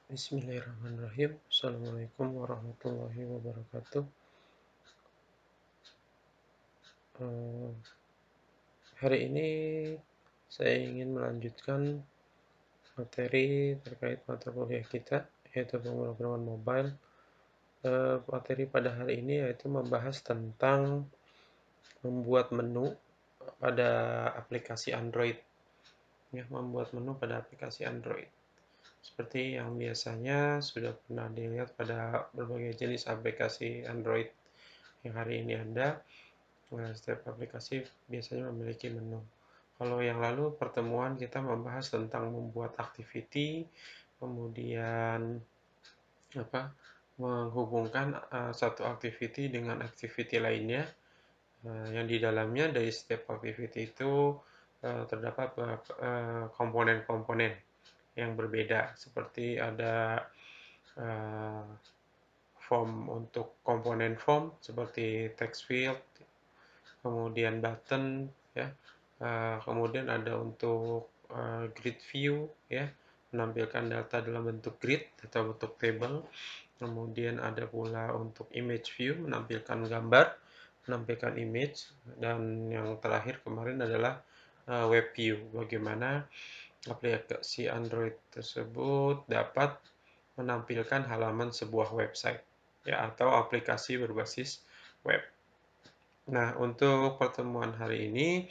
Bismillahirrahmanirrahim. Assalamualaikum warahmatullahi wabarakatuh. Eh, Hari ini saya ingin melanjutkan materi terkait mata kuliah kita, yaitu pemrograman mobile. Materi pada hari ini yaitu membahas tentang membuat menu pada aplikasi Android. Ya, membuat menu pada aplikasi Android. Seperti yang biasanya sudah pernah dilihat pada berbagai jenis aplikasi Android yang hari ini ada. Setiap aplikasi biasanya memiliki menu. Kalau yang lalu pertemuan kita membahas tentang membuat activity, kemudian menghubungkan satu activity dengan activity lainnya, yang di dalamnya dari setiap activity itu terdapat komponen-komponen yang berbeda, seperti ada form untuk komponen form seperti text field, kemudian button, ya. Kemudian ada untuk grid view, ya, menampilkan data dalam bentuk grid atau bentuk table. Kemudian ada pula untuk image view, menampilkan gambar, menampilkan image, dan yang terakhir kemarin adalah web view, bagaimana aplikasi Android tersebut dapat menampilkan halaman sebuah website, ya, atau aplikasi berbasis web. Nah, untuk pertemuan hari ini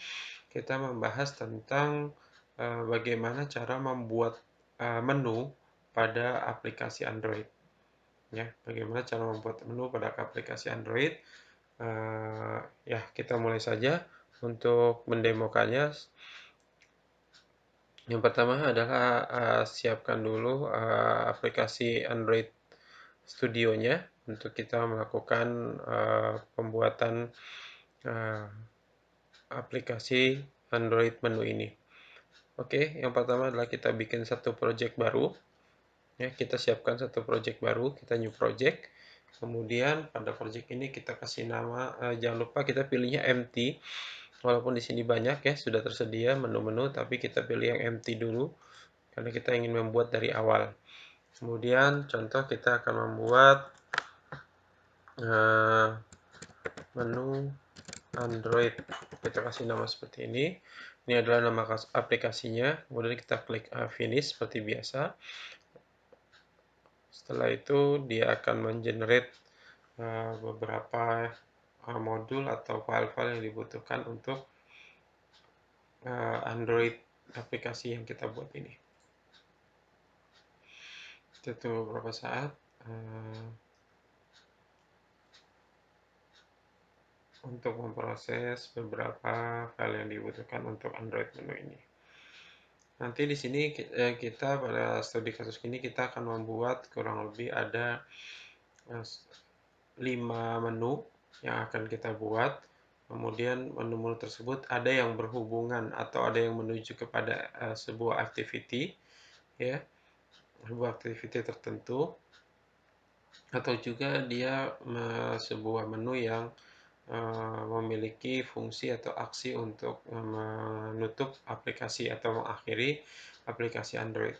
kita membahas tentang bagaimana cara membuat menu pada aplikasi Android. Ya, bagaimana cara membuat menu pada aplikasi Android? Ya, kita mulai saja untuk mendemokannya. Yang pertama adalah siapkan dulu aplikasi Android Studio-nya untuk kita melakukan pembuatan aplikasi Android menu ini. Oke, yang pertama adalah kita bikin satu project baru. Ya, kita siapkan satu project baru, kita new project. Kemudian pada project ini kita kasih nama, jangan lupa kita pilihnya empty. Walaupun di sini banyak ya sudah tersedia menu-menu, tapi kita pilih yang empty dulu karena kita ingin membuat dari awal. Kemudian contoh kita akan membuat menu Android. Kita kasih nama seperti ini. Ini adalah nama aplikasinya. Kemudian kita klik finish seperti biasa. Setelah itu dia akan mengenerate beberapa modul atau file-file yang dibutuhkan untuk Android aplikasi yang kita buat ini. Kita tunggu beberapa saat untuk memproses beberapa file yang dibutuhkan untuk Android menu ini. Nanti di sini kita pada studi kasus ini kita akan membuat kurang lebih ada 5 menu yang akan kita buat. Kemudian menu-menu tersebut ada yang berhubungan atau ada yang menuju kepada sebuah activity, ya, sebuah activity tertentu, atau juga dia sebuah menu yang memiliki fungsi atau aksi untuk menutup aplikasi atau mengakhiri aplikasi Android.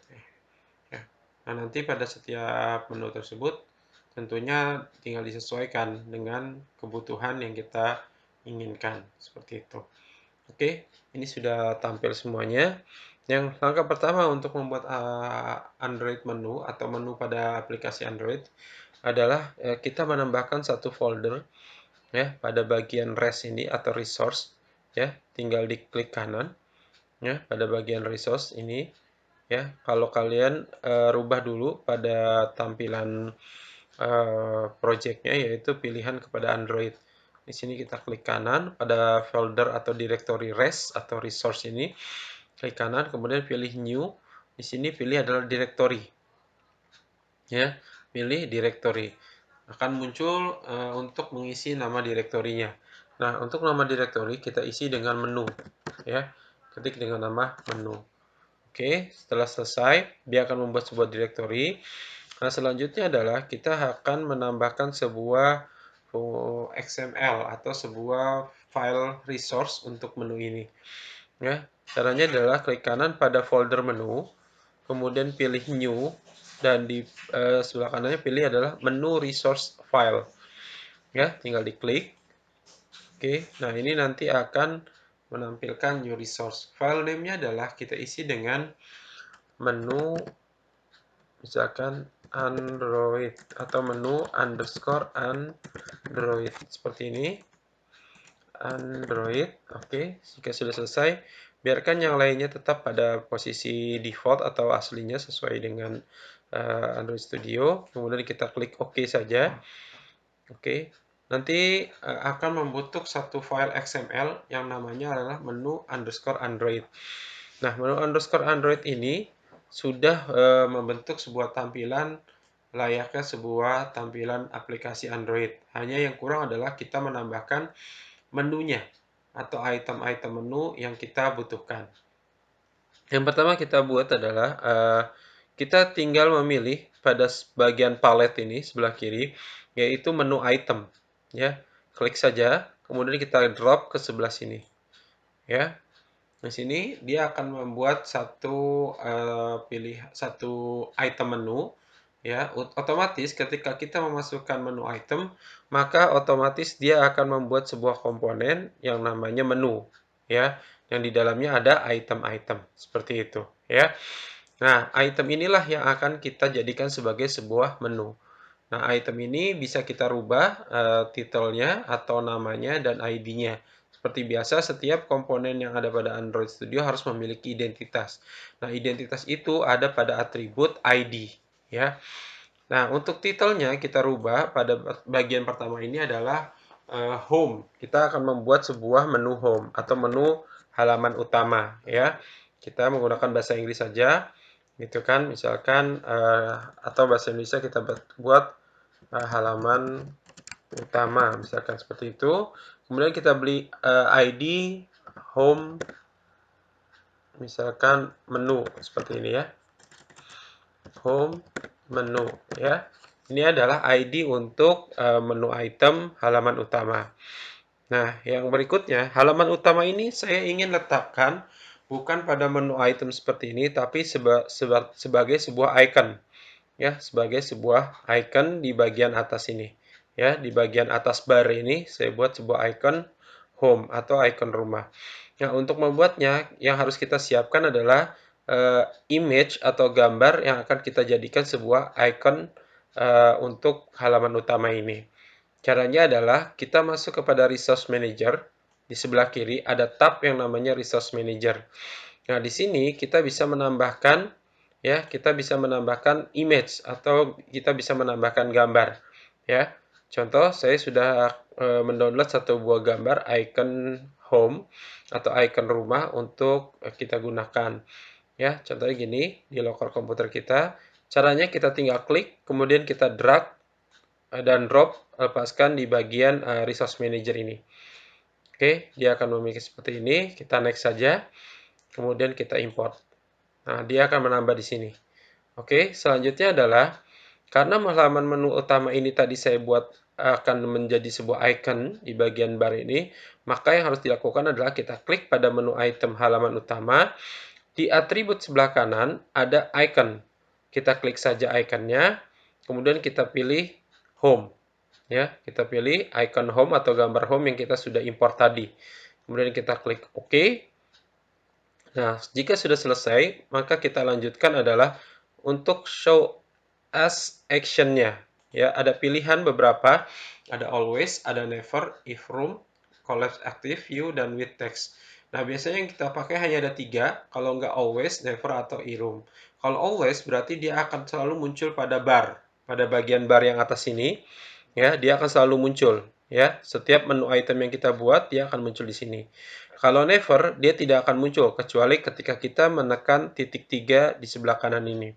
Ya. Nah, nanti pada setiap menu tersebut tentunya tinggal disesuaikan dengan kebutuhan yang kita inginkan, seperti itu. Oke, ini sudah tampil semuanya. Yang langkah pertama untuk membuat Android menu atau menu pada aplikasi Android adalah kita menambahkan satu folder, ya, pada bagian res ini atau resource, ya, tinggal diklik kanan, ya, pada bagian resource ini, ya. Kalau kalian rubah dulu pada tampilan projectnya, yaitu pilihan kepada Android. Di sini kita klik kanan pada folder atau directory res atau resource ini, klik kanan, kemudian pilih new. Di sini pilih adalah directory, ya, pilih directory. Akan muncul untuk mengisi nama direktorinya. Nah, untuk nama directory kita isi dengan menu, ya, ketik dengan nama menu. Oke, setelah selesai dia akan membuat sebuah directory. Nah, selanjutnya adalah kita akan menambahkan sebuah XML atau sebuah file resource untuk menu ini. Ya, caranya adalah klik kanan pada folder menu, kemudian pilih new, dan di sebelah kanannya pilih adalah menu resource file. Ya, tinggal diklik. Oke, nah ini nanti akan menampilkan new resource. File name-nya adalah kita isi dengan menu misalkan Android atau menu underscore Android seperti ini. Android, oke. Jika sudah selesai, biarkan yang lainnya tetap pada posisi default atau aslinya sesuai dengan Android Studio. Kemudian kita klik OK saja. Oke. Nanti akan membentuk satu file XML yang namanya adalah menu underscore Android. Nah, menu underscore Android ini sudah membentuk sebuah tampilan layaknya sebuah tampilan aplikasi Android. Hanya yang kurang adalah kita menambahkan menunya atau item-item menu yang kita butuhkan. Yang pertama kita buat adalah kita tinggal memilih pada bagian palet ini sebelah kiri, yaitu menu item. Ya, klik saja, kemudian kita drop ke sebelah sini. Ya, di sini dia akan membuat satu item menu. Ya, otomatis ketika kita memasukkan menu item, maka otomatis dia akan membuat sebuah komponen yang namanya menu, ya, yang di dalamnya ada item-item seperti itu, ya. Nah, item inilah yang akan kita jadikan sebagai sebuah menu. Nah, item ini bisa kita rubah titelnya atau namanya dan ID-nya. Seperti biasa, setiap komponen yang ada pada Android Studio harus memiliki identitas. Nah, identitas itu ada pada atribut ID, ya. Nah, untuk titelnya kita rubah pada bagian pertama ini adalah home. Kita akan membuat sebuah menu home atau menu halaman utama, ya. Kita menggunakan bahasa Inggris saja, gitu kan. Misalkan atau bahasa Indonesia kita buat halaman utama, misalkan seperti itu. Kemudian kita beli ID home, misalkan menu seperti ini ya. Home menu ya. Ini adalah ID untuk menu item halaman utama. Nah, yang berikutnya, halaman utama ini saya ingin letakkan bukan pada menu item seperti ini, tapi sebagai sebuah icon. Ya, sebagai sebuah icon di bagian atas ini. Ya, di bagian atas bar ini saya buat sebuah icon home atau icon rumah. Nah, untuk membuatnya yang harus kita siapkan adalah image atau gambar yang akan kita jadikan sebuah icon untuk halaman utama ini. Caranya adalah kita masuk kepada Resource Manager. Di sebelah kiri ada tab yang namanya Resource Manager. Nah, di sini kita bisa menambahkan kita bisa menambahkan image atau kita bisa menambahkan gambar, ya. Contoh, saya sudah mendownload satu buah gambar icon home atau icon rumah untuk kita gunakan. Ya, contohnya gini, di local komputer kita, caranya kita tinggal klik, kemudian kita drag dan drop, lepaskan di bagian resource manager ini. Oke, dia akan memiliki seperti ini, kita next saja, kemudian kita import. Nah, dia akan menambah di sini. Oke, selanjutnya adalah, karena halaman menu utama ini tadi saya buat akan menjadi sebuah icon di bagian bar ini, maka yang harus dilakukan adalah kita klik pada menu item halaman utama. Di atribut sebelah kanan ada icon. Kita klik saja iconnya, kemudian kita pilih home. Ya, kita pilih icon home atau gambar home yang kita sudah import tadi. Kemudian kita klik OK. Nah, jika sudah selesai, maka kita lanjutkan adalah untuk show as action-nya. Ya, ada pilihan beberapa, ada always, ada never, if room, collapse active, view, dan with text. Nah, biasanya yang kita pakai hanya ada 3, kalau nggak always, never, atau e-room. Kalau always, berarti dia akan selalu muncul pada bar, pada bagian bar yang atas ini, ya, dia akan selalu muncul, ya. Setiap menu item yang kita buat, dia akan muncul di sini. Kalau never, dia tidak akan muncul, kecuali ketika kita menekan titik 3 di sebelah kanan ini.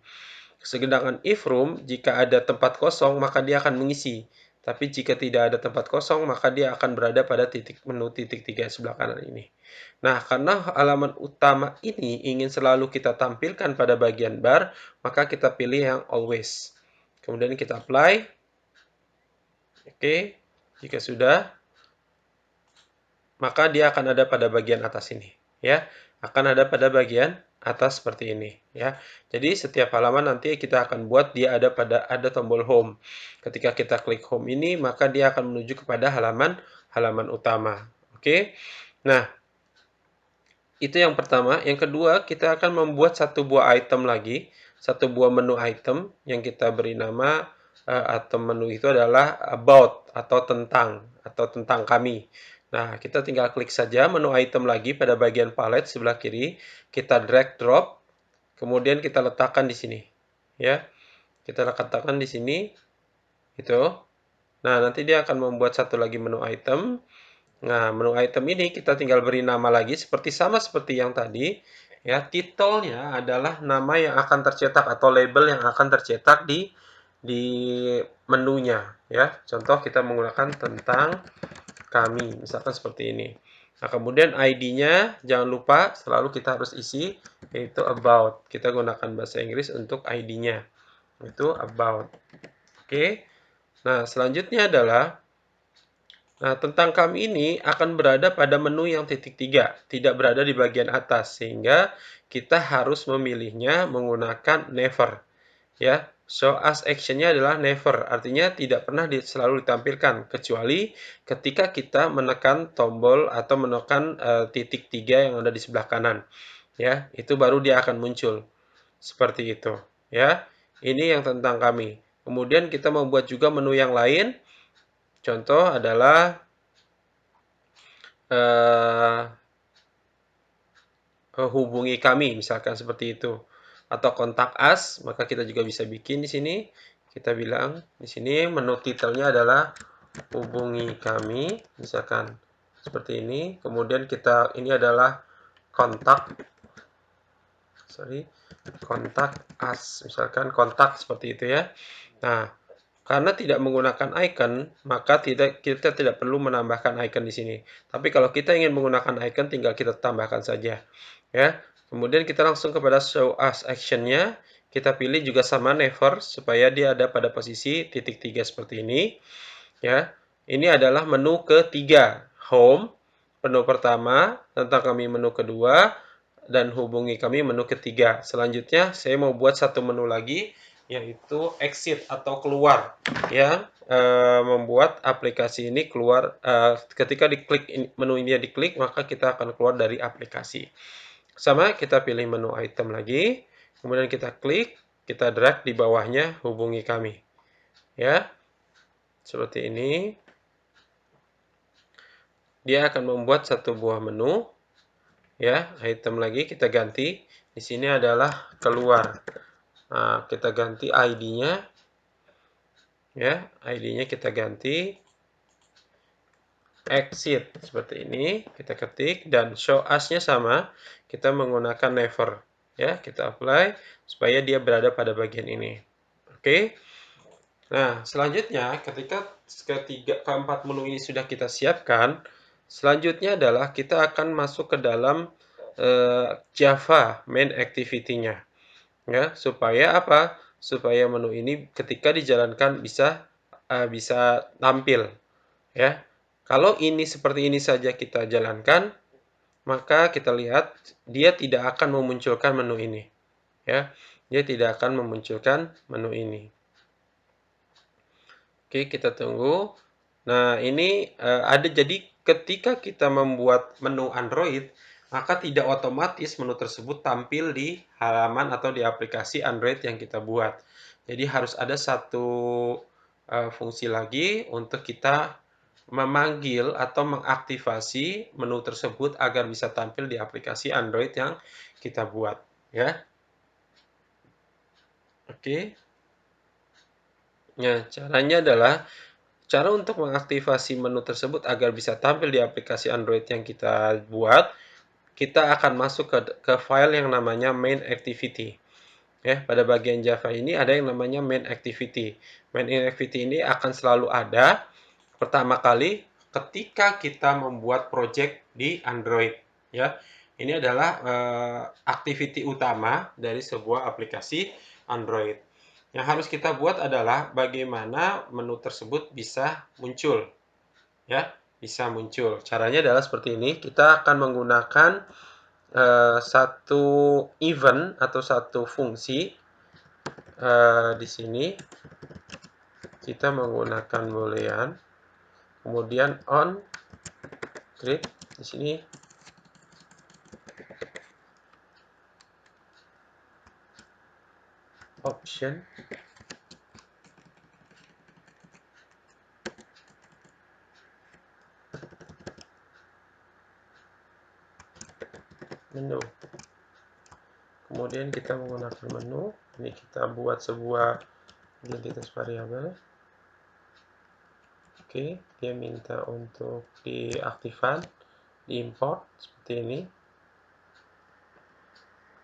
Sedangkan if room, jika ada tempat kosong, maka dia akan mengisi. Tapi jika tidak ada tempat kosong, maka dia akan berada pada menu titik 3 sebelah kanan ini. Nah, karena halaman utama ini ingin selalu kita tampilkan pada bagian bar, maka kita pilih yang always. Kemudian kita apply. Oke, jika sudah, maka dia akan ada pada bagian atas ini. Ya, akan ada pada bagian atas seperti ini ya. Jadi setiap halaman nanti kita akan buat dia ada tombol home. Ketika kita klik home ini maka dia akan menuju kepada halaman utama. Oke. Nah, itu yang pertama. Yang kedua, kita akan membuat satu buah item lagi, satu buah menu item yang kita beri nama atau menu itu adalah about atau tentang kami. Nah, kita tinggal klik saja menu item lagi pada bagian palet sebelah kiri, kita drag drop, kemudian kita letakkan di sini. Ya, kita letakkan di sini itu. Nah, nanti dia akan membuat satu lagi menu item. Nah, menu item ini kita tinggal beri nama lagi sama seperti yang tadi. Ya, titelnya adalah nama yang akan tercetak atau label yang akan tercetak di menunya. Ya, contoh kita menggunakan tentang kami, misalkan seperti ini. Nah, kemudian ID-nya jangan lupa selalu kita harus isi yaitu about. Kita gunakan bahasa Inggris untuk ID-nya. Itu about. Oke. Nah, selanjutnya adalah tentang kami ini akan berada pada menu yang titik 3, tidak berada di bagian atas, sehingga kita harus memilihnya menggunakan never. Ya, show as action-nya adalah never, artinya tidak pernah selalu ditampilkan, kecuali ketika kita menekan tombol atau menekan titik 3 yang ada di sebelah kanan. Ya, itu baru dia akan muncul. Seperti itu. Ya, ini yang tentang kami. Kemudian kita membuat juga menu yang lain. Contoh adalah hubungi kami, misalkan seperti itu. Atau kontak us, maka kita juga bisa bikin di sini. Kita bilang di sini menu titelnya adalah hubungi kami, misalkan seperti ini. Kemudian ini adalah kontak, kontak us, misalkan kontak seperti itu ya. Nah, karena tidak menggunakan icon, maka kita tidak perlu menambahkan icon di sini. Tapi kalau kita ingin menggunakan icon, tinggal kita tambahkan saja. Ya. Kemudian kita langsung kepada show as action-nya. Kita pilih juga sama never supaya dia ada pada posisi titik 3 seperti ini. Ya. Ini adalah menu ketiga, home, menu pertama, tentang kami menu kedua, dan hubungi kami menu ketiga. Selanjutnya saya mau buat satu menu lagi yaitu exit atau keluar yang membuat aplikasi ini keluar ketika diklik menu ini diklik maka kita akan keluar dari aplikasi. Sama kita pilih menu item lagi, kemudian kita klik, kita drag di bawahnya hubungi kami. Ya. Seperti ini. Dia akan membuat satu buah menu. Ya, item lagi kita ganti. Di sini adalah keluar. Nah, kita ganti ID-nya. Ya, ID-nya kita ganti exit seperti ini. Kita ketik dan show as-nya sama. Kita menggunakan never. Ya, kita apply supaya dia berada pada bagian ini. Oke. Nah, selanjutnya ketika keempat menu ini sudah kita siapkan, selanjutnya adalah kita akan masuk ke dalam Java main activity-nya. Ya, supaya apa? Supaya menu ini ketika dijalankan bisa tampil, ya. Kalau ini seperti ini saja kita jalankan, maka kita lihat dia tidak akan memunculkan menu ini, ya. Dia tidak akan memunculkan menu ini. Oke, kita tunggu. Nah, ini jadi ketika kita membuat menu Android, maka tidak otomatis menu tersebut tampil di halaman atau di aplikasi Android yang kita buat. Jadi harus ada satu fungsi lagi untuk kita memanggil atau mengaktifasi menu tersebut agar bisa tampil di aplikasi Android yang kita buat, ya. Oke. Nah, caranya adalah cara untuk mengaktifasi menu tersebut agar bisa tampil di aplikasi Android yang kita buat, kita akan masuk ke file yang namanya main activity. Ya, pada bagian Java ini ada yang namanya main activity. Main activity ini akan selalu ada pertama kali ketika kita membuat project di Android. Ya, ini adalah activity utama dari sebuah aplikasi Android. Yang harus kita buat adalah bagaimana menu tersebut bisa muncul. Ya, bisa muncul. Caranya adalah seperti ini. Kita akan menggunakan satu event atau satu fungsi di sini kita menggunakan boolean, kemudian on create di sini option menu. Kemudian kita menggunakan menu, ini kita buat sebuah identitas variabel. Oke, dia minta untuk diaktifkan, diimport seperti ini.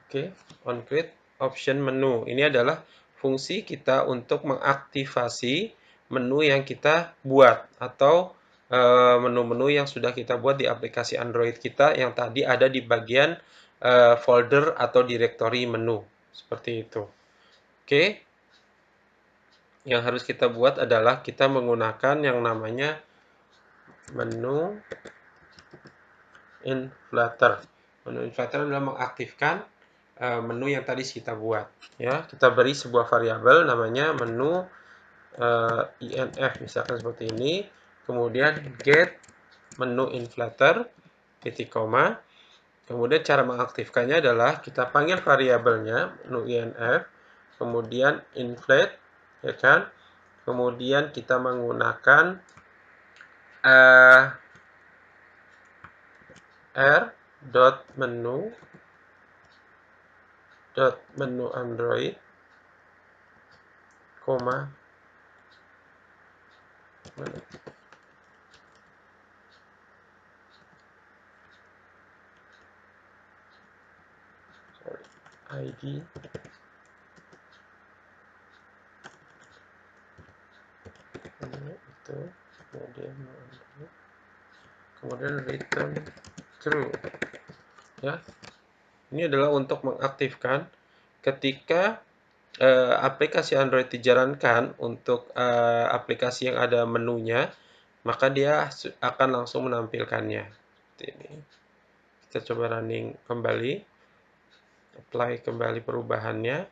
Oke, on create option menu. Ini adalah fungsi kita untuk mengaktifasi menu yang kita buat atau menu-menu yang sudah kita buat di aplikasi Android kita yang tadi ada di bagian folder atau directory menu. Seperti itu. Oke. Yang harus kita buat adalah kita menggunakan yang namanya menu inflator. Menu inflator adalah mengaktifkan menu yang tadi kita buat. Ya, kita beri sebuah variabel namanya menu inf misalkan seperti ini. Kemudian get menu inflator titik koma. Kemudian cara mengaktifkannya adalah kita panggil variabelnya menu inf, kemudian inflate, ya kan? Kemudian kita menggunakan r.menu Android, koma ID itu, kemudian return true. Ya, ini adalah untuk mengaktifkan ketika aplikasi Android dijalankan untuk aplikasi yang ada menunya, maka dia akan langsung menampilkannya. Seperti ini. Kita coba running kembali, apply kembali perubahannya.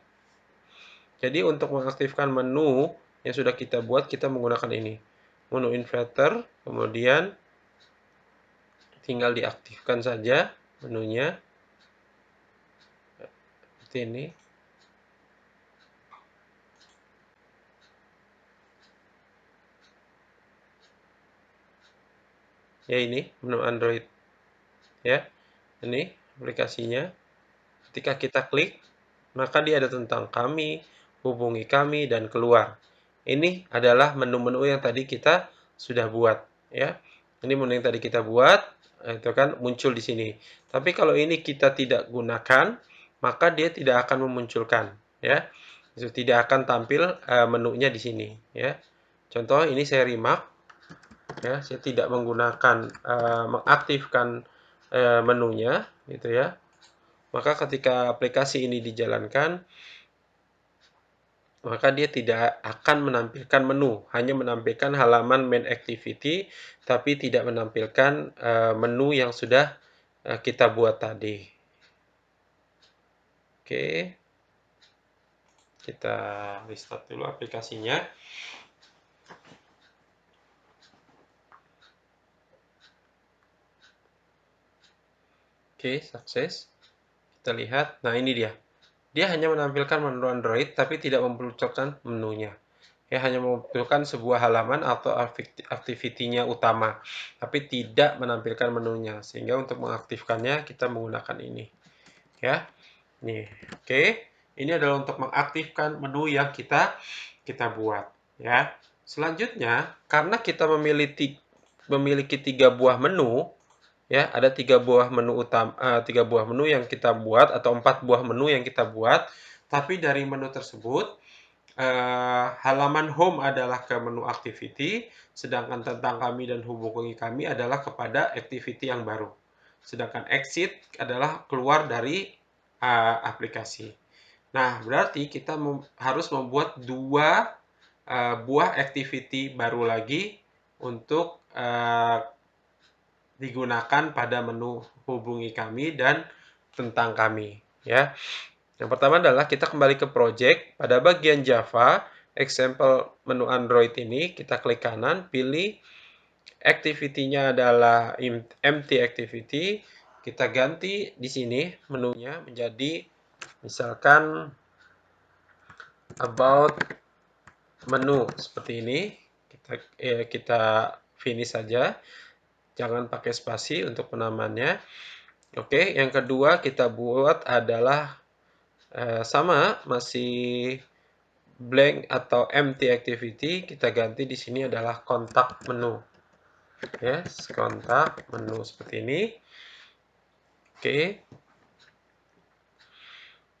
Jadi untuk mengaktifkan menu yang sudah kita buat, kita menggunakan ini. Menu inverter, kemudian tinggal diaktifkan saja menunya. Seperti ini. Ya, ini menu Android. Ya, ini aplikasinya. Ketika kita klik, maka dia ada tentang kami, hubungi kami, dan keluar. Ini adalah menu-menu yang tadi kita sudah buat, ya. Ini menu yang tadi kita buat, itu kan muncul di sini. Tapi kalau ini kita tidak gunakan, maka dia tidak akan memunculkan, ya. Itu tidak akan tampil menunya di sini, ya. Contoh ini saya remark, ya. Saya tidak menggunakan mengaktifkan menunya, gitu ya. Maka ketika aplikasi ini dijalankan, maka dia tidak akan menampilkan menu, hanya menampilkan halaman main activity, tapi tidak menampilkan menu yang sudah kita buat tadi. Oke, kita restart dulu aplikasinya. Oke, sukses. Kita lihat, nah ini dia. Dia hanya menampilkan menu Android, tapi tidak memunculkan menunya. Ya, hanya memunculkan sebuah halaman atau activity-nya utama, tapi tidak menampilkan menunya. Sehingga untuk mengaktifkannya, kita menggunakan ini. Ya, nih, oke. Ini adalah untuk mengaktifkan menu yang kita buat. Ya, selanjutnya, karena kita memiliki 3 buah menu, ya ada 3 buah menu utama, 3 buah menu yang kita buat atau 4 buah menu yang kita buat, tapi dari menu tersebut halaman home adalah ke menu activity, sedangkan tentang kami dan hubungi kami adalah kepada activity yang baru, sedangkan exit adalah keluar dari aplikasi. Nah, berarti kita harus membuat 2 buah activity baru lagi untuk digunakan pada menu hubungi kami dan tentang kami, ya. Yang pertama adalah kita kembali ke project. Pada bagian Java, example menu Android ini, kita klik kanan, pilih activity-nya adalah empty activity. Kita ganti di sini menunya menjadi misalkan about menu seperti ini. Kita finish saja. Jangan pakai spasi untuk penamannya. Oke, yang kedua kita buat adalah sama, masih blank atau empty activity. Kita ganti di sini adalah kontak menu. Yes, kontak menu seperti ini. Oke.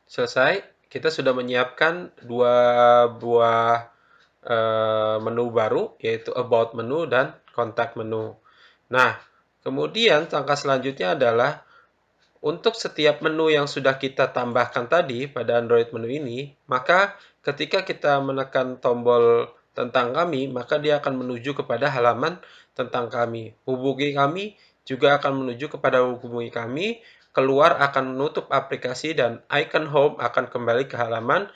Selesai. Kita sudah menyiapkan dua buah menu baru, yaitu about menu dan kontak menu. Nah, kemudian langkah selanjutnya adalah untuk setiap menu yang sudah kita tambahkan tadi pada Android menu ini, maka ketika kita menekan tombol tentang kami, maka dia akan menuju kepada halaman tentang kami. Hubungi kami juga akan menuju kepada hubungi kami, keluar akan menutup aplikasi, dan icon home akan kembali ke halaman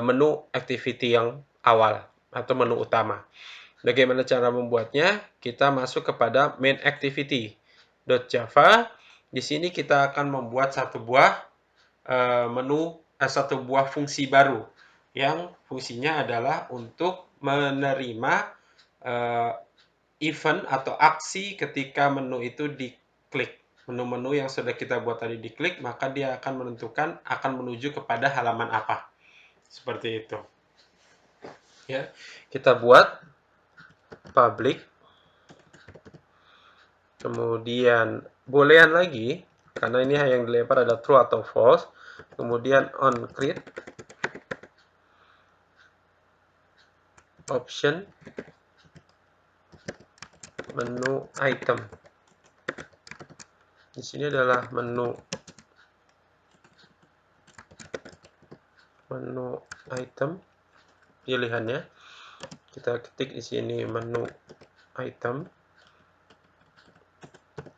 menu activity yang awal atau menu utama. Bagaimana cara membuatnya? Kita masuk kepada main activity.java. Di sini kita akan membuat satu buah satu buah fungsi baru yang fungsinya adalah untuk menerima event atau aksi ketika menu itu diklik. Menu-menu yang sudah kita buat tadi diklik, maka dia akan menentukan akan menuju kepada halaman apa. Seperti itu. Ya, kita buat public. Kemudian boolean lagi, karena ini yang dilempar adalah true atau false. Kemudian on create option menu item. Di sini adalah menu item pilihannya. Kita ketik di sini menu item.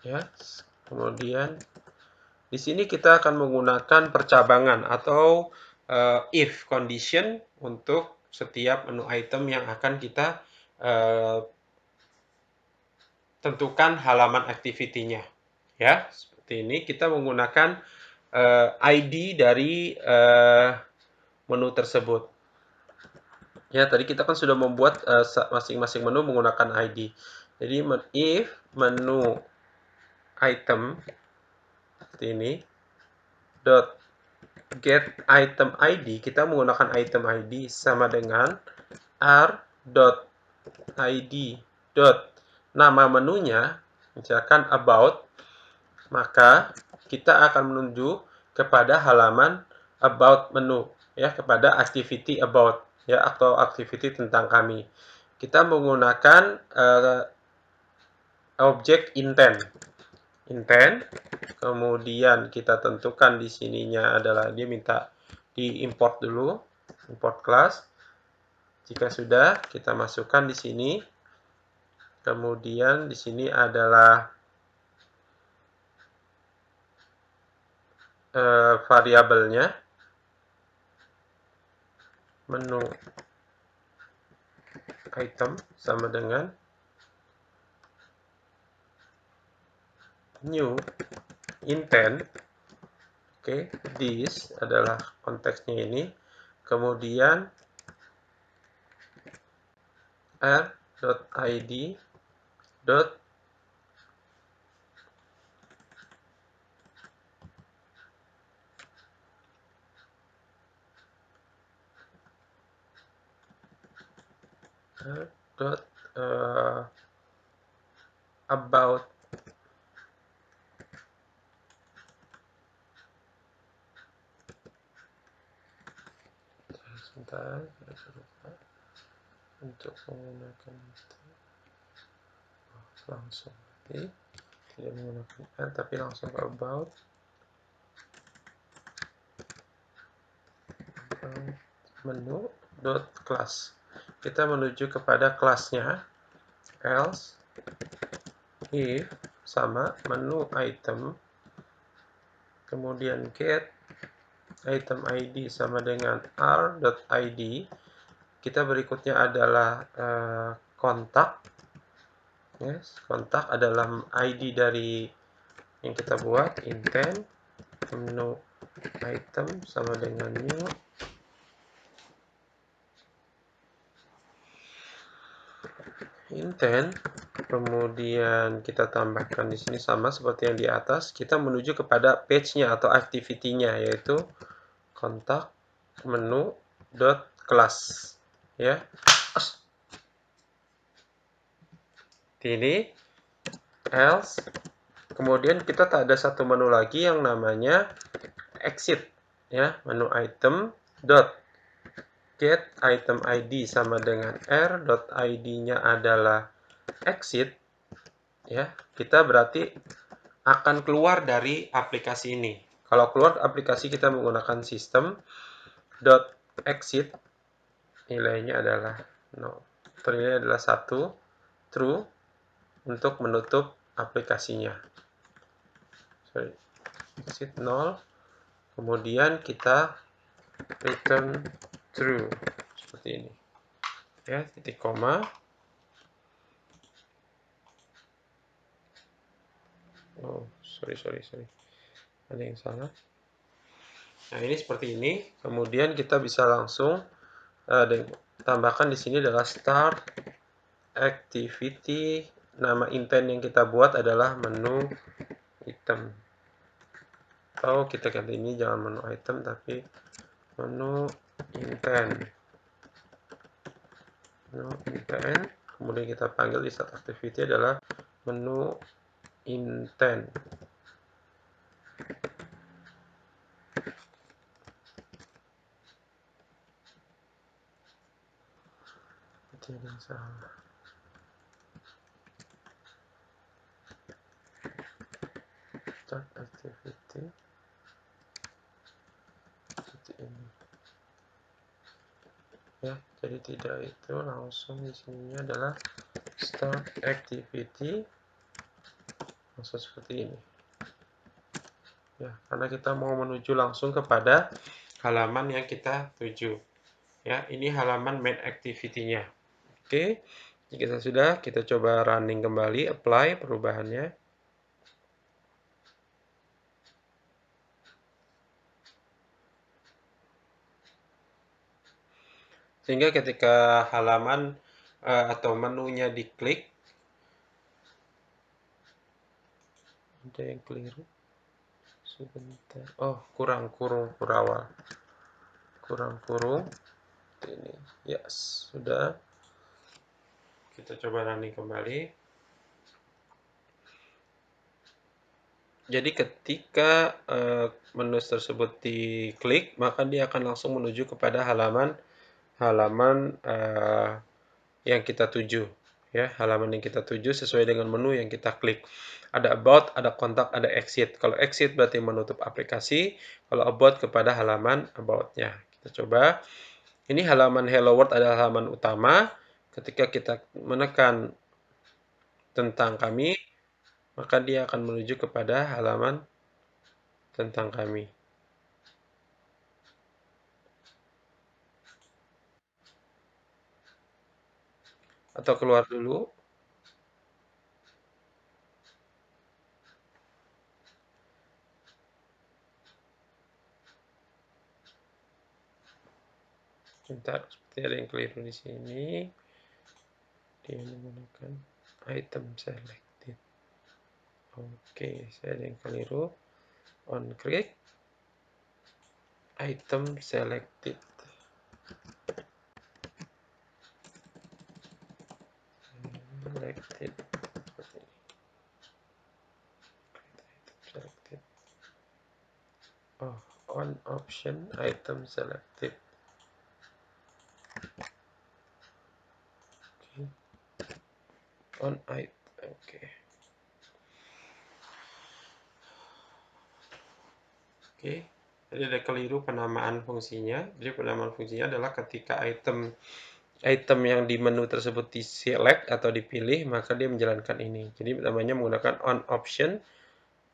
Ya. Kemudian di sini kita akan menggunakan percabangan atau if condition untuk setiap menu item yang akan kita tentukan halaman activity-nya. Ya, seperti ini kita menggunakan ID dari menu tersebut. Ya, tadi kita kan sudah membuat masing-masing menu menggunakan ID. Jadi if menu item seperti ini dot get item ID, kita menggunakan item ID sama dengan r.id nama menunya, misalkan about, maka kita akan menuju kepada halaman about menu, ya, kepada activity about, ya, atau activity tentang kami. Kita menggunakan objek intent, kemudian kita tentukan di sininya adalah dia minta diimport dulu, import class. Jika sudah, kita masukkan di sini. Kemudian di sini adalah variabelnya menu item sama dengan new intent. Oke, this adalah konteksnya ini. Kemudian r.id dot about sebentar untuk menggunakan itu langsung tidak menggunakan tapi langsung about menu dot class. Kita menuju kepada kelasnya, else if sama menu item, kemudian get item ID sama dengan r.id. Kita berikutnya adalah kontak. Yes, kontak adalah ID dari yang kita buat, intent, menu item sama dengan new. Intent, kemudian kita tambahkan di sini sama seperti yang di atas, kita menuju kepada page-nya atau activity-nya, yaitu kontak menu dot class, ya. Ini else, kemudian kita tak ada satu menu lagi yang namanya exit, ya. Menu item dot get item ID sama dengan r.id-nya adalah exit, ya. Kita berarti akan keluar dari aplikasi ini. Kalau keluar aplikasi kita menggunakan system dot exit, nilainya adalah 0. Nilainya adalah 1, true, untuk menutup aplikasinya. Sorry. Exit 0. Kemudian kita return true seperti ini. Ya, titik koma. Oh, sorry. Ada yang salah. Nah, ini seperti ini. Kemudian kita bisa langsung tambahkan di sini adalah start activity. Nama intent yang kita buat adalah menu item. Atau kita ganti ini jangan menu item tapi menu intent. Menu intent. Kemudian kita panggil di start activity adalah menu intent. Itu yang salah. Start activity seperti ini. Ya, jadi tidak itu langsung di sini adalah start activity langsung seperti ini. Ya, karena kita mau menuju langsung kepada halaman yang kita tuju. Ya, ini halaman main activity-nya. Oke, jika sudah, kita coba running kembali, apply perubahannya. Sehingga ketika halaman atau menunya diklik, ada yang keliru. Sebentar. Oh, kurang awal. Kurang kurung. Ini, yes, sudah. Kita coba running kembali. Jadi ketika menu tersebut diklik, maka dia akan langsung menuju kepada halaman yang kita tuju, ya, halaman yang kita tuju sesuai dengan menu yang kita klik. Ada about, ada kontak, ada exit. Kalau exit berarti menutup aplikasi, kalau about kepada halaman about-nya. Kita coba. Ini halaman Hello World adalah halaman utama. Ketika kita menekan tentang kami, maka dia akan menuju kepada halaman tentang kami. Atau keluar dulu. Bentar, seperti ada yang keliru di sini. Dia menggunakan item selected. Oke, saya ada yang keliru. On click, item selected. Selected. Selected. Oh, on option, item selected. Okay. On item, okay. Oke, jadi ada keliru penamaan fungsinya. Jadi penamaan fungsinya adalah ketika item yang di menu tersebut di-select atau dipilih, maka dia menjalankan ini. Jadi namanya menggunakan on option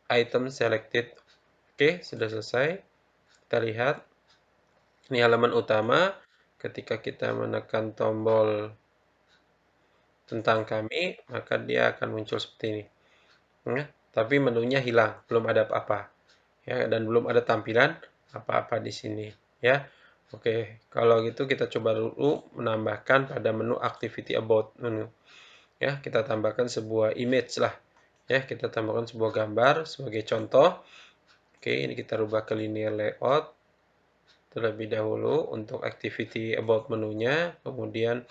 item selected. Oke, sudah selesai. Kita lihat. Ini halaman utama. Ketika kita menekan tombol tentang kami, maka dia akan muncul seperti ini. Ya, tapi menunya hilang, belum ada apa-apa. Ya, dan belum ada tampilan apa-apa di sini. Ya, oke. Kalau gitu kita coba dulu menambahkan pada menu Activity About menu. Ya, kita tambahkan sebuah image lah. Ya, kita tambahkan sebuah gambar sebagai contoh. Oke, ini kita rubah ke linear layout terlebih dahulu untuk activity about menunya. Kemudian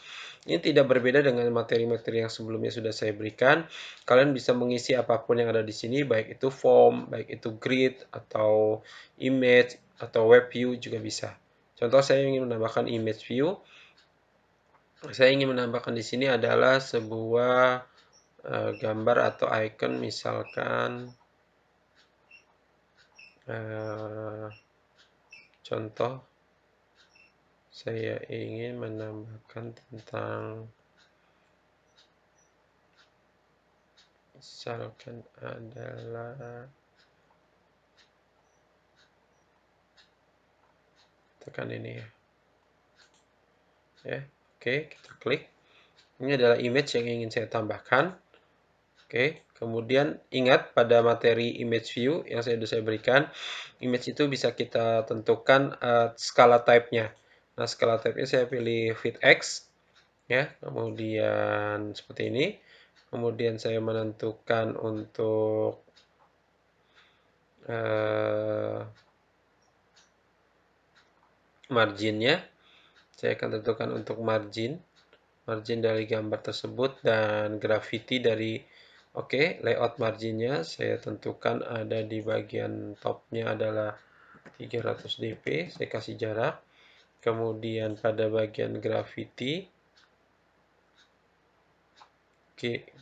ini tidak berbeda dengan materi-materi yang sebelumnya sudah saya berikan. Kalian bisa mengisi apapun yang ada di sini, baik itu form, baik itu grid, atau image, atau web view juga bisa. Contoh saya ingin menambahkan image view. Saya ingin menambahkan di sini adalah sebuah gambar atau icon, misalkan contoh saya ingin menambahkan tentang, misalkan adalah, tekan ini ya. Oke, kita klik. Ini adalah image yang ingin saya tambahkan. Oke, kemudian ingat pada materi image view yang sudah saya berikan, image itu bisa kita tentukan skala type-nya. Nah, skala type-nya saya pilih fit X, ya. Kemudian seperti ini. Kemudian saya menentukan untuk marginnya. Saya akan tentukan untuk margin dari gambar tersebut, dan gravity dari layout marginnya saya tentukan ada di bagian topnya adalah 300 dp, saya kasih jarak. Kemudian pada bagian gravity,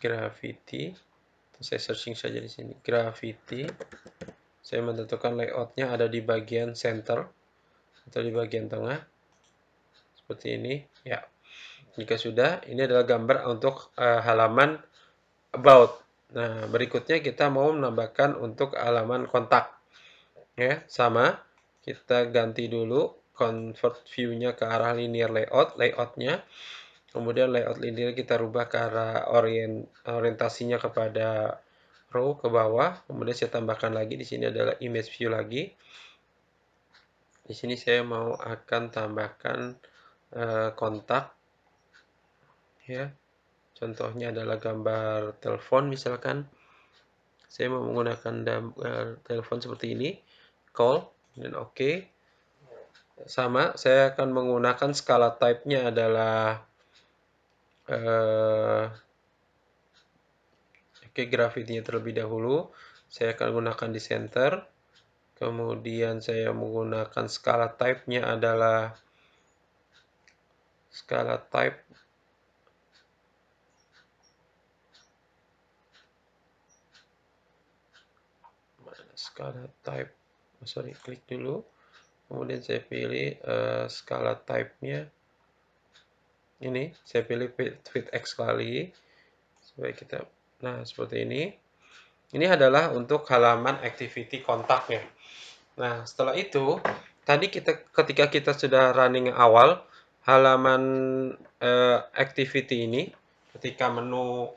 gravity, saya searching saja di sini, gravity, saya menentukan layoutnya ada di bagian center atau di bagian tengah seperti ini ya. Jika sudah, ini adalah gambar untuk halaman about. Nah, berikutnya kita mau menambahkan untuk halaman kontak. Ya, sama. Kita ganti dulu convert view-nya ke arah linear layout-nya. Kemudian layout linear kita rubah ke arah orientasinya kepada row ke bawah. Kemudian saya tambahkan lagi di sini adalah image view lagi. Di sini saya mau akan tambahkan kontak ya. Contohnya adalah gambar telepon misalkan. Saya mau menggunakan telepon seperti ini, call, dan oke. Sama, saya akan menggunakan skala type-nya adalah gravity-nya terlebih dahulu. Saya akan gunakan di center. Kemudian saya menggunakan skala type-nya adalah skala type klik dulu. Kemudian saya pilih skala type-nya ini, saya pilih fit X kali supaya kita, nah seperti ini. Ini adalah untuk halaman activity kontaknya. Nah, setelah itu tadi ketika kita sudah running awal halaman activity ini, ketika menu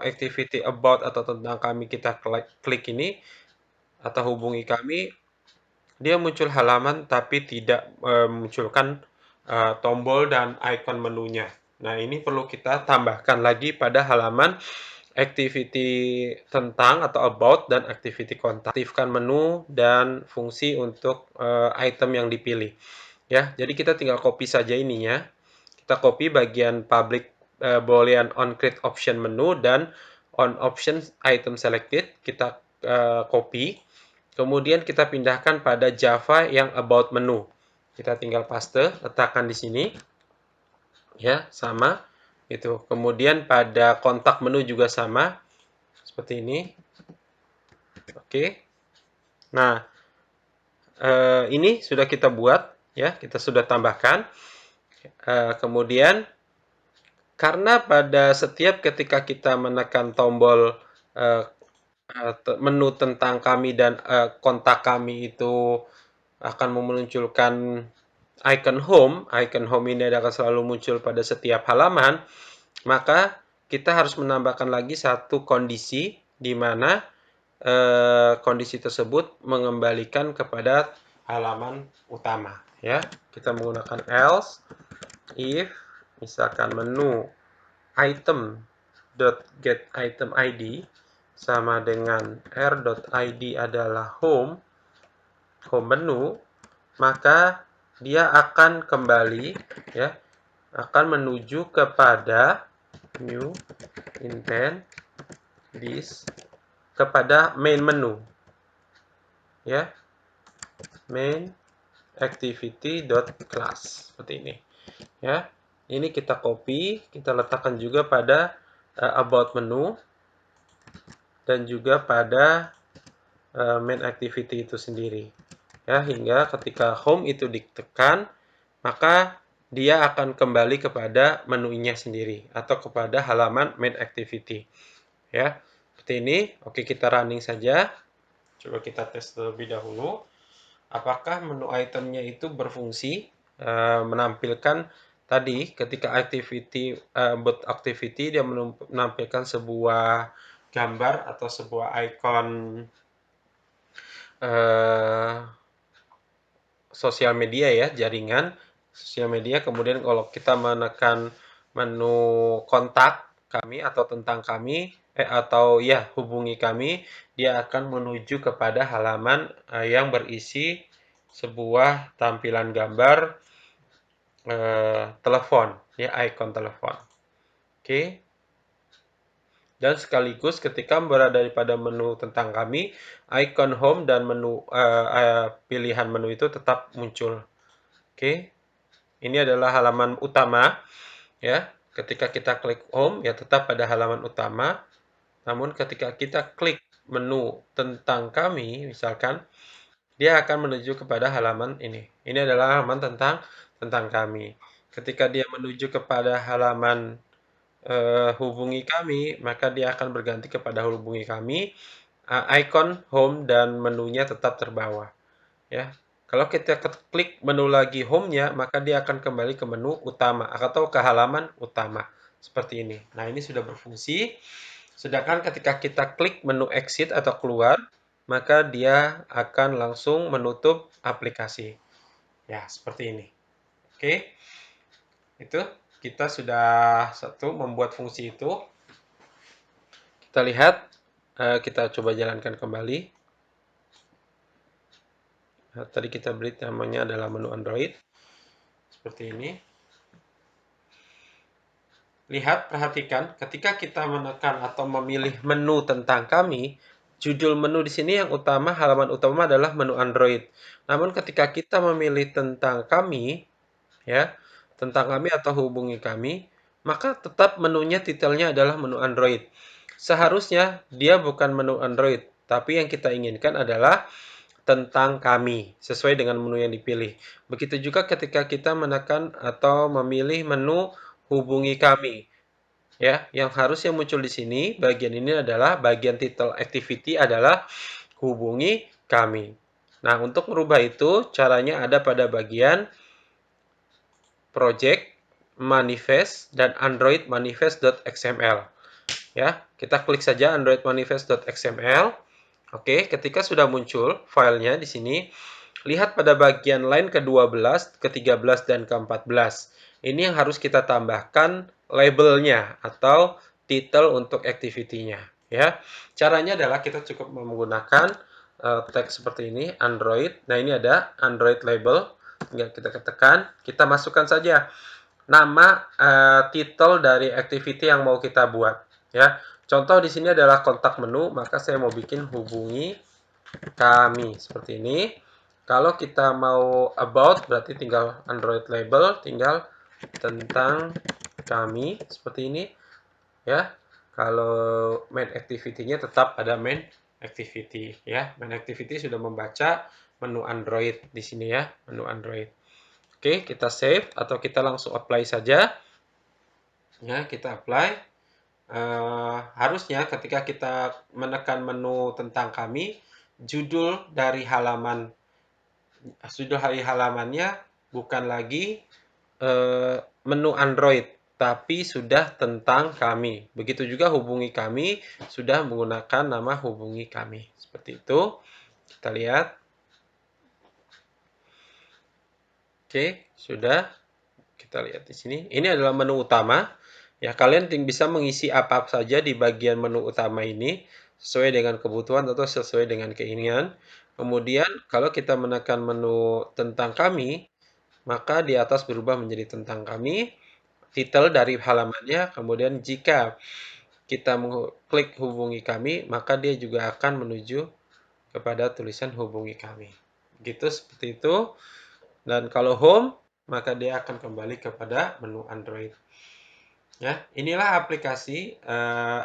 activity about atau tentang kami kita klik ini atau hubungi kami, dia muncul halaman tapi tidak memunculkan tombol dan icon menunya. Nah, ini perlu kita tambahkan lagi pada halaman activity tentang atau about dan activity kontak. Aktifkan menu dan fungsi untuk item yang dipilih. Ya, jadi kita tinggal copy saja ininya. Kita copy bagian public boolean on create option menu dan on option item selected, kita copy. Kemudian kita pindahkan pada Java yang about menu. Kita tinggal paste, letakkan di sini. Ya, sama. Itu. Kemudian pada kontak menu juga sama. Seperti ini. Oke. Nah, ini sudah kita buat, ya. Kita sudah tambahkan. Kemudian karena pada setiap ketika kita menekan tombol menu tentang kami dan kontak kami itu akan memunculkan icon home. Icon home ini akan selalu muncul pada setiap halaman. Maka kita harus menambahkan lagi satu kondisi di mana kondisi tersebut mengembalikan kepada halaman utama. Ya, kita menggunakan else if misalkan menu item get item id sama dengan r.id adalah home menu, maka dia akan kembali, ya, akan menuju kepada new intent this kepada main menu, ya, main activity.class seperti ini, ya. Ini kita copy, kita letakkan juga pada about menu dan juga pada main activity itu sendiri, ya, hingga ketika home itu ditekan maka dia akan kembali kepada menunya sendiri atau kepada halaman main activity, ya, seperti ini. Oke, kita running saja, coba kita tes terlebih dahulu apakah menu itemnya itu berfungsi menampilkan tadi ketika activity buat activity dia menampilkan sebuah gambar atau sebuah icon sosial media, ya, jaringan sosial media. Kemudian kalau kita menekan menu kontak kami atau tentang kami atau ya hubungi kami, dia akan menuju kepada halaman yang berisi sebuah tampilan gambar telepon, ya, icon telepon. Oke. Dan sekaligus ketika berada pada menu tentang kami, icon home dan menu pilihan menu itu tetap muncul. Oke. Ini adalah halaman utama, ya. Ketika kita klik home, ya tetap pada halaman utama. Namun ketika kita klik menu tentang kami, misalkan, dia akan menuju kepada halaman ini. Ini adalah halaman tentang kami. Ketika dia menuju kepada halaman hubungi kami, maka dia akan berganti kepada hubungi kami. Icon home dan menunya tetap terbawa, ya. Kalau kita klik menu lagi home-nya, maka dia akan kembali ke menu utama atau ke halaman utama seperti ini. Nah, ini sudah berfungsi. Sedangkan ketika kita klik menu exit atau keluar, maka dia akan langsung menutup aplikasi. Ya, seperti ini. Oke. Itu kita sudah membuat fungsi itu. Kita lihat, kita coba jalankan kembali. Nah, tadi kita beri namanya adalah menu Android. Seperti ini. Lihat, perhatikan, ketika kita menekan atau memilih menu tentang kami, judul menu di sini yang utama, halaman utama adalah menu Android. Namun ketika kita memilih tentang kami, ya, tentang kami atau hubungi kami, maka tetap menunya titelnya adalah menu Android. Seharusnya dia bukan menu Android, tapi yang kita inginkan adalah tentang kami, sesuai dengan menu yang dipilih. Begitu juga ketika kita menekan atau memilih menu hubungi kami. Ya, yang harusnya muncul di sini, bagian ini adalah bagian title activity adalah hubungi kami. Nah, untuk merubah itu, caranya ada pada bagian project, manifest, dan android manifest.xml. Ya, kita klik saja android manifest.xml. Oke, ketika sudah muncul filenya di sini, lihat pada bagian line ke-12, ke-13, dan ke-14. Ini yang harus kita tambahkan labelnya atau title untuk activity-nya. Ya, caranya adalah kita cukup menggunakan tag seperti ini, Android. Nah, ini ada Android label. Tinggal kita ketekan, kita masukkan saja nama title dari activity yang mau kita buat. Ya, contoh di sini adalah kontak menu, maka saya mau bikin hubungi kami seperti ini. Kalau kita mau about berarti tinggal Android label, tinggal tentang kami seperti ini, ya. Kalau main activity-nya tetap ada main activity, ya. Main activity sudah membaca menu Android di sini, ya, menu Android. Oke, kita save atau kita langsung apply saja. Ya, kita apply. harusnya ketika kita menekan menu tentang kami, judul dari halamannya bukan lagi menu Android, tapi sudah tentang kami. Begitu juga hubungi kami, sudah menggunakan nama hubungi kami. Seperti itu. Kita lihat. Oke, sudah. Kita lihat di sini. Ini adalah menu utama. Ya, kalian bisa mengisi apa saja di bagian menu utama ini sesuai dengan kebutuhan atau sesuai dengan keinginan. Kemudian, kalau kita menekan menu tentang kami, maka di atas berubah menjadi tentang kami, titel dari halamannya, kemudian jika kita klik hubungi kami, maka dia juga akan menuju kepada tulisan hubungi kami. Gitu, seperti itu. Dan kalau home, maka dia akan kembali kepada menu Android. Ya, inilah aplikasi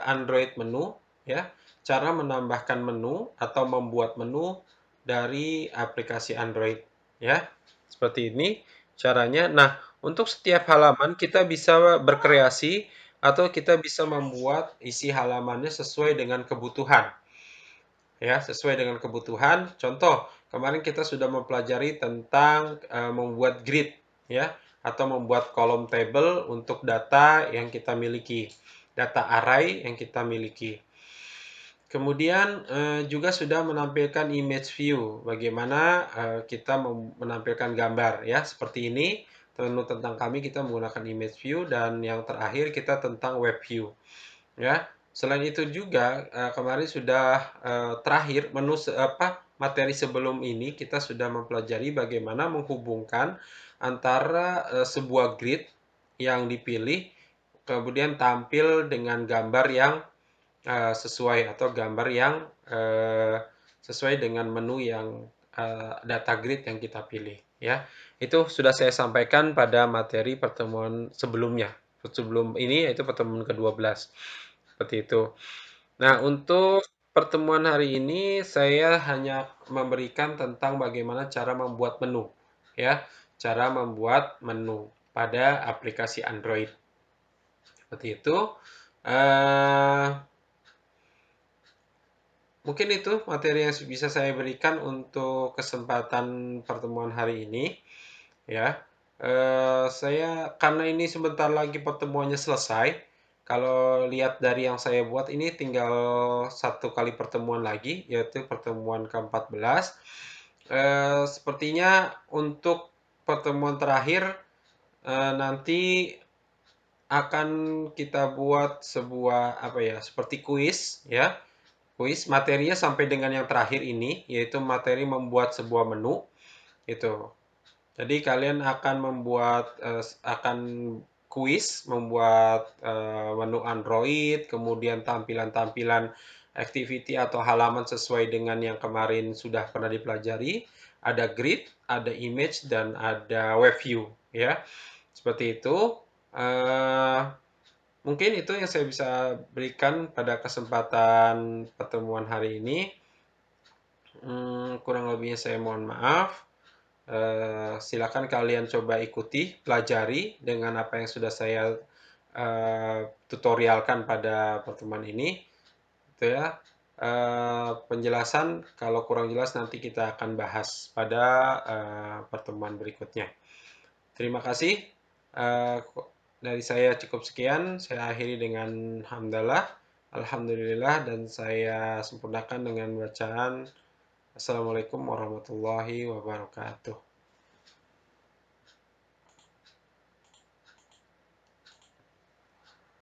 Android menu, ya. Cara menambahkan menu atau membuat menu dari aplikasi Android, ya. Seperti ini caranya. Nah, untuk setiap halaman kita bisa berkreasi atau kita bisa membuat isi halamannya sesuai dengan kebutuhan. Ya, sesuai dengan kebutuhan. Contoh, kemarin kita sudah mempelajari tentang membuat grid, ya, atau membuat kolom table untuk data yang kita miliki, data array yang kita miliki. Kemudian juga sudah menampilkan image view, bagaimana kita menampilkan gambar, ya, seperti ini. Menu tentang kami kita menggunakan image view, dan yang terakhir kita tentang web view. Ya, selain itu juga kemarin sudah terakhir materi sebelum ini kita sudah mempelajari bagaimana menghubungkan antara sebuah grid yang dipilih kemudian tampil dengan gambar yang sesuai atau gambar yang sesuai dengan menu yang data grid yang kita pilih, ya. Itu sudah saya sampaikan pada materi pertemuan sebelumnya. Sebelum ini yaitu pertemuan ke-12. Seperti itu. Nah, untuk pertemuan hari ini saya hanya memberikan tentang bagaimana cara membuat menu, ya. Cara membuat menu pada aplikasi Android. Seperti itu. Eh, Mungkin itu materi yang bisa saya berikan untuk kesempatan pertemuan hari ini, ya. Saya karena ini sebentar lagi pertemuannya selesai. Kalau lihat dari yang saya buat ini tinggal satu kali pertemuan lagi, yaitu pertemuan ke-14. Sepertinya untuk pertemuan terakhir nanti akan kita buat sebuah apa ya, seperti kuis, ya. Kuis materinya sampai dengan yang terakhir ini, yaitu materi membuat sebuah menu, gitu. Jadi kalian akan akan kuis, membuat menu Android, kemudian tampilan-tampilan activity atau halaman sesuai dengan yang kemarin sudah pernah dipelajari. Ada grid, ada image, dan ada web view, ya. Seperti itu. Eh, Mungkin itu yang saya bisa berikan pada kesempatan pertemuan hari ini. Kurang lebihnya saya mohon maaf. Silakan kalian coba ikuti, pelajari dengan apa yang sudah saya tutorialkan pada pertemuan ini. Itu ya. Penjelasan kalau kurang jelas nanti kita akan bahas pada pertemuan berikutnya. Terima kasih. Eh, dari saya cukup sekian. Saya akhiri dengan hamdalah, alhamdulillah, dan saya sempurnakan dengan bacaan Assalamualaikum warahmatullahi wabarakatuh.